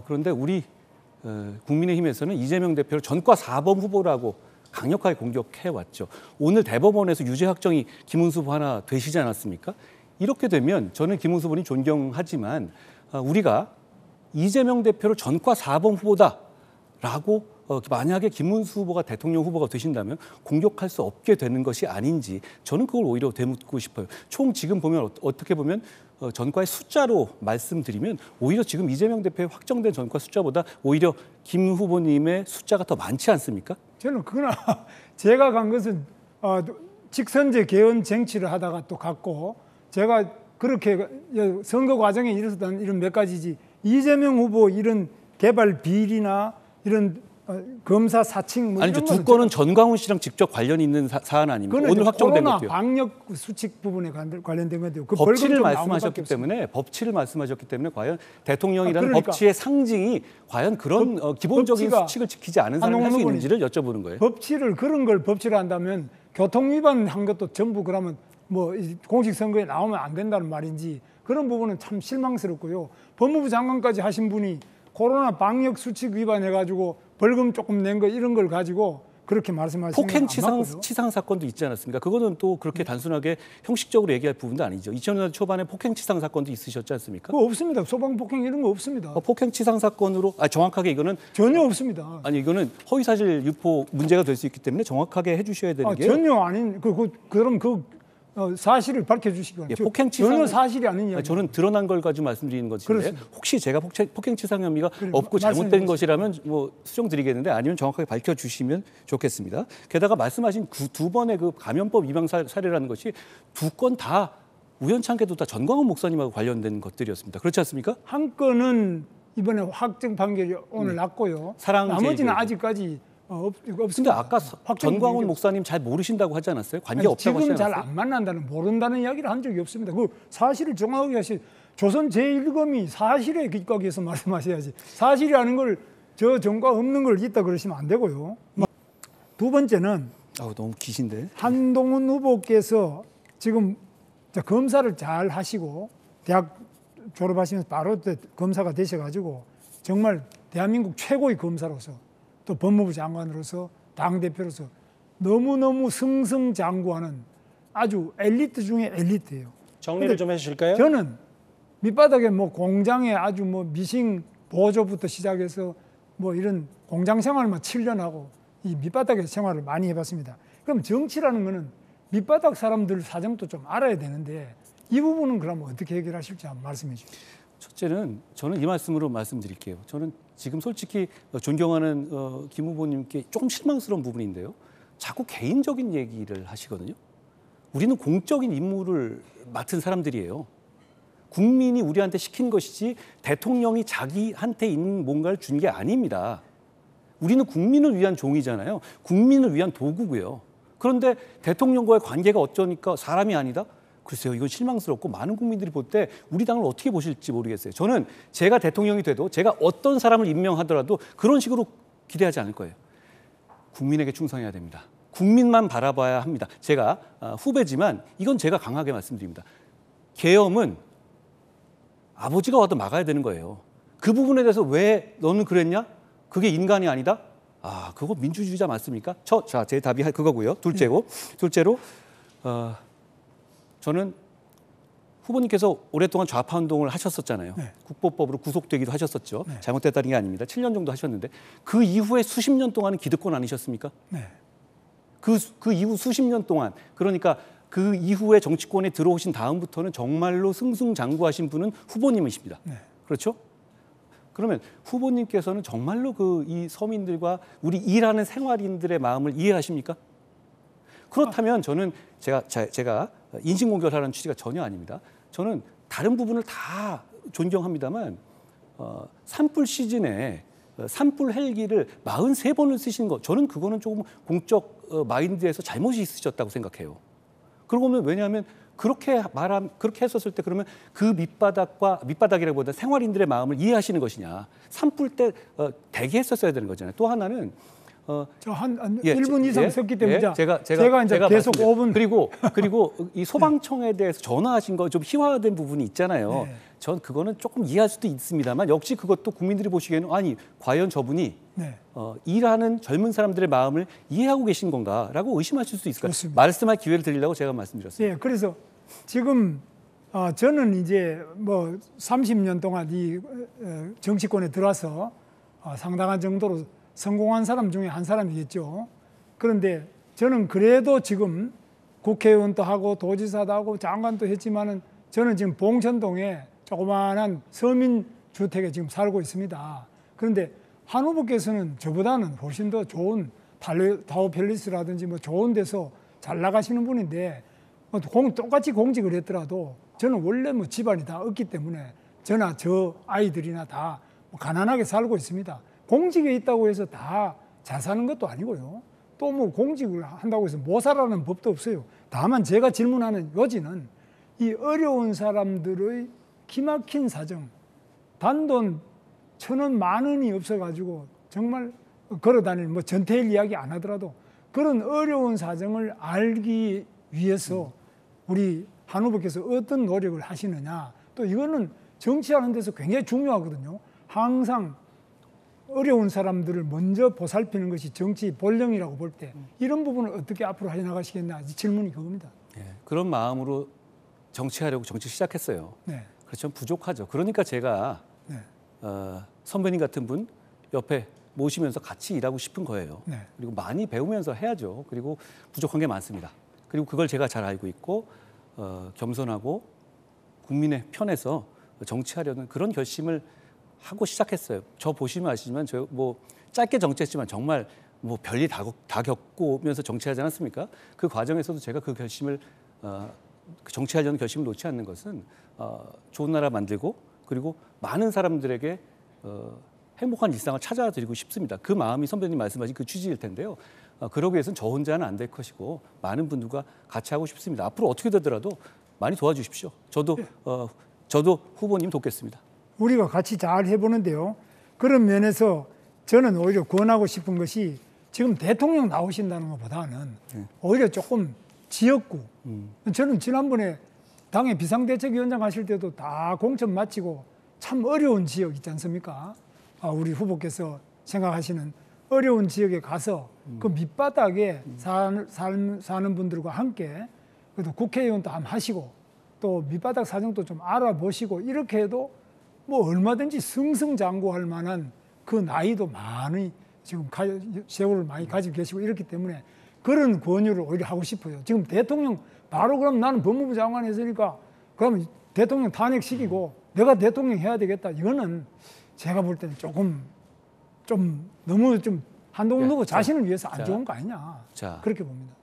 그런데 우리 국민의힘에서는 이재명 대표를 전과 4번 후보라고 강력하게 공격해왔죠. 오늘 대법원에서 유죄 확정이 김은수 후보 하나 되시지 않았습니까? 이렇게 되면 저는 김은수 후보님 존경하지만 우리가 이재명 대표를 전과 4번 후보다라고 만약에 김문수 후보가 대통령 후보가 되신다면 공격할 수 없게 되는 것이 아닌지 저는 그걸 오히려 되묻고 싶어요. 총 지금 보면 어떻게 보면 전과의 숫자로 말씀드리면 오히려 지금 이재명 대표의 확정된 전과 숫자보다 오히려 김 후보님의 숫자가 더 많지 않습니까? 저는 그러나 제가 간 것은 직선제 개헌 쟁취를 하다가 또 갔고 제가 그렇게 선거 과정에 일어섰던 이런 몇 가지지 이재명 후보 이런 개발 비리나 이런 검사 사칭 뭐 아니죠. 두 건은 전광훈 씨랑 직접 관련이 있는 사안 아닙니까? 오늘 확정된 코로나 것도요. 방역 수칙 부분에 관련된 건데요. 그 법치를 말씀하셨기 때문에 과연 대통령이라는 그러니까. 법치의 상징이 과연 그런 기본적인 수칙을 지키지 않은 사람이 할 수 있는지를 여쭤보는 거예요. 법치를 그런 걸 법치를 한다면 교통 위반한 것도 전부 그러면 뭐 공식 선거에 나오면 안 된다는 말인지 그런 부분은 참 실망스럽고요. 법무부 장관까지 하신 분이 코로나 방역 수칙 위반해가지고 벌금 조금 낸 거 이런 걸 가지고 그렇게 말씀하시는 폭행 치상 사건도 있지 않았습니까? 그거는 또 그렇게 단순하게 형식적으로 얘기할 부분도 아니죠. 2000년대 초반에 폭행 치상 사건도 있으셨지 않습니까? 그거 없습니다. 소방 폭행 이런 거 없습니다. 폭행 치상 사건으로 정확하게 이거는 전혀 없습니다. 아니 이거는 허위사실 유포 문제가 될 수 있기 때문에 정확하게 해주셔야 되는 게 전혀 아닌 그럼 사실을 밝혀주시기 바랍니다. 전혀 사실이 아닌 이야기. 저는 드러난 걸 가지고 말씀드리는 것인데 그렇습니다. 혹시 제가 폭행치상 혐의가 없고 잘못된 것이라면 뭐 수정드리겠는데 아니면 정확하게 밝혀주시면 좋겠습니다. 게다가 말씀하신 두 번의 그 감염법 위반 사례라는 것이 두 건 다 우연찮게도 다 전광훈 목사님하고 관련된 것들이었습니다. 그렇지 않습니까? 한 건은 이번에 확정 판결이 오늘 났고요. 나머지는 아직까지 없습니다. 근데 아까 전광훈 목사님 잘 모르신다고 하지 않았어요? 관계 없다고 하지 않았어요? 지금 잘 안 만난다는 모른다는 이야기를 한 적이 없습니다. 그 사실을 정확하게 하시. 조선 제1검이 사실에 기각해서 말씀하셔야지. 사실이라는 걸 저 전과 없는 걸 있다 그러시면 안 되고요. 두 번째는 너무 기신데. 한동훈 후보께서 지금 검사를 잘 하시고 대학 졸업하시면서 바로 검사가 되셔가지고 정말 대한민국 최고의 검사로서 또 법무부 장관으로서 당대표로서 너무너무 승승장구하는 아주 엘리트 중에 엘리트예요. 정리를 좀 해주실까요? 저는 밑바닥에 뭐 공장에 아주 뭐 미싱 보조부터 시작해서 뭐 이런 공장 생활만 7년 하고 이 밑바닥에서 생활을 많이 해봤습니다. 그럼 정치라는 거는 밑바닥 사람들 사정도 좀 알아야 되는데 이 부분은 그럼 어떻게 해결하실지 한번 말씀해 주시죠. 첫째는 저는 이 말씀으로 말씀드릴게요. 저는 지금 솔직히 존경하는 김 후보님께 조금 실망스러운 부분인데요. 자꾸 개인적인 얘기를 하시거든요. 우리는 공적인 임무를 맡은 사람들이에요. 국민이 우리한테 시킨 것이지 대통령이 자기한테 있는 뭔가를 준 게 아닙니다. 우리는 국민을 위한 종이잖아요. 국민을 위한 도구고요. 그런데 대통령과의 관계가 어쩌니까 사람이 아니다? 글쎄요, 이건 실망스럽고 많은 국민들이 볼 때 우리 당을 어떻게 보실지 모르겠어요. 저는 제가 대통령이 돼도 제가 어떤 사람을 임명하더라도 그런 식으로 기대하지 않을 거예요. 국민에게 충성해야 됩니다. 국민만 바라봐야 합니다. 제가 후배지만 이건 제가 강하게 말씀드립니다. 계엄은 아버지가 와도 막아야 되는 거예요. 그 부분에 대해서 왜 너는 그랬냐? 그게 인간이 아니다? 그거 민주주의자 맞습니까? 제 답이 그거고요. 둘째로 저는 후보님께서 오랫동안 좌파 운동을 하셨었잖아요. 네. 국보법으로 구속되기도 하셨었죠. 네. 잘못됐다는 게 아닙니다. 7년 정도 하셨는데 그 이후에 수십 년 동안은 기득권 아니셨습니까? 네. 그 이후 수십 년 동안 그러니까 그 이후에 정치권에 들어오신 다음부터는 정말로 승승장구하신 분은 후보님이십니다. 네. 그렇죠? 그러면 후보님께서는 정말로 이 서민들과 우리 일하는 생활인들의 마음을 이해하십니까? 그렇다면 저는 제가 인신공격하라는 취지가 전혀 아닙니다. 저는 다른 부분을 다 존경합니다만 산불 시즌에 산불 헬기를 43번을 쓰신 거 저는 그거는 조금 공적 마인드에서 잘못이 있으셨다고 생각해요. 그러고 보면 왜냐하면 그렇게 했었을 때 그러면 그 밑바닥이라기보다 생활인들의 마음을 이해하시는 것이냐. 산불 때 대기했었어야 되는 거잖아요. 또 하나는 한 1분 이상 썼기 때문에 제가 이제 계속 5분 그리고 이 소방청에 대해서 전화하신 거 좀 희화화된 부분이 있잖아요. 네. 전 그거는 조금 이해할 수도 있습니다만 역시 그것도 국민들이 보시기에는 아니 과연 저분이 네. 일하는 젊은 사람들의 마음을 이해하고 계신 건가라고 의심하실 수 있을까요? 그렇습니다. 말씀할 기회를 드리려고 제가 말씀드렸습니다. 예, 그래서 지금 저는 이제 뭐 30년 동안 이 정치권에 들어와서 상당한 정도로 성공한 사람 중에 한 사람이겠죠. 그런데 저는 그래도 지금 국회의원도 하고 도지사도 하고 장관도 했지만은 저는 지금 봉천동에 조그마한 서민주택에 지금 살고 있습니다. 그런데 한 후보께서는 저보다는 훨씬 더 좋은 타워팰리스라든지 뭐 좋은 데서 잘 나가시는 분인데 똑같이 공직을 했더라도 저는 원래 뭐 집안이 다 없기 때문에 저나 저 아이들이나 다 가난하게 살고 있습니다. 공직에 있다고 해서 다 잘 사는 것도 아니고요. 또 뭐 공직을 한다고 해서 못 살아라는 법도 없어요. 다만 제가 질문하는 요지는 이 어려운 사람들의 기막힌 사정, 단돈 1,000원, 10,000원이 없어가지고 정말 걸어다니는 뭐 전태일 이야기 안 하더라도 그런 어려운 사정을 알기 위해서 우리 한 후보께서 어떤 노력을 하시느냐. 또 이거는 정치하는 데서 굉장히 중요하거든요. 항상 어려운 사람들을 먼저 보살피는 것이 정치 본령이라고 볼 때 이런 부분을 어떻게 앞으로 해나가시겠나 질문이 그겁니다. 네, 그런 마음으로 정치하려고 정치 시작했어요. 네. 그렇지만 부족하죠. 그러니까 제가 네. 선배님 같은 분 옆에 모시면서 같이 일하고 싶은 거예요. 네. 그리고 많이 배우면서 해야죠. 그리고 부족한 게 많습니다. 그리고 그걸 제가 잘 알고 있고 겸손하고 국민의 편에서 정치하려는 그런 결심을 하고 시작했어요. 저 보시면 아시지만 저 뭐 짧게 정치했지만 정말 뭐 별일 다 겪고 오면서 정치하지 않았습니까? 그 과정에서도 제가 그 결심을 정치하려는 결심을 놓지 않는 것은 좋은 나라 만들고 그리고 많은 사람들에게 행복한 일상을 찾아드리고 싶습니다. 그 마음이 선배님 말씀하신 그 취지일 텐데요. 그러기 위해서는 저 혼자는 안 될 것이고 많은 분들과 같이 하고 싶습니다. 앞으로 어떻게 되더라도 많이 도와주십시오. 저도 후보님 돕겠습니다. 우리가 같이 잘 해보는데요. 그런 면에서 저는 오히려 권하고 싶은 것이 지금 대통령 나오신다는 것보다는 오히려 조금 지역구. 저는 지난번에 당의 비상대책위원장 하실 때도 다 공천 마치고 참 어려운 지역 있지 않습니까? 우리 후보께서 생각하시는 어려운 지역에 가서 그 밑바닥에 사는 분들과 함께 그래도 국회의원도 한번 하시고 또 밑바닥 사정도 좀 알아보시고 이렇게 해도 뭐 얼마든지 승승장구할 만한 그 나이도 많이 지금 세월을 많이 가지고 계시고 이렇기 때문에 그런 권유를 오히려 하고 싶어요. 지금 대통령 바로 그럼 나는 법무부 장관 했으니까 그러면 대통령 탄핵시키고 내가 대통령 해야 되겠다. 이거는 제가 볼 때는 조금 좀 너무 좀 한동훈 후보 자신을 위해서 안 좋은 거 아니냐. 그렇게 봅니다.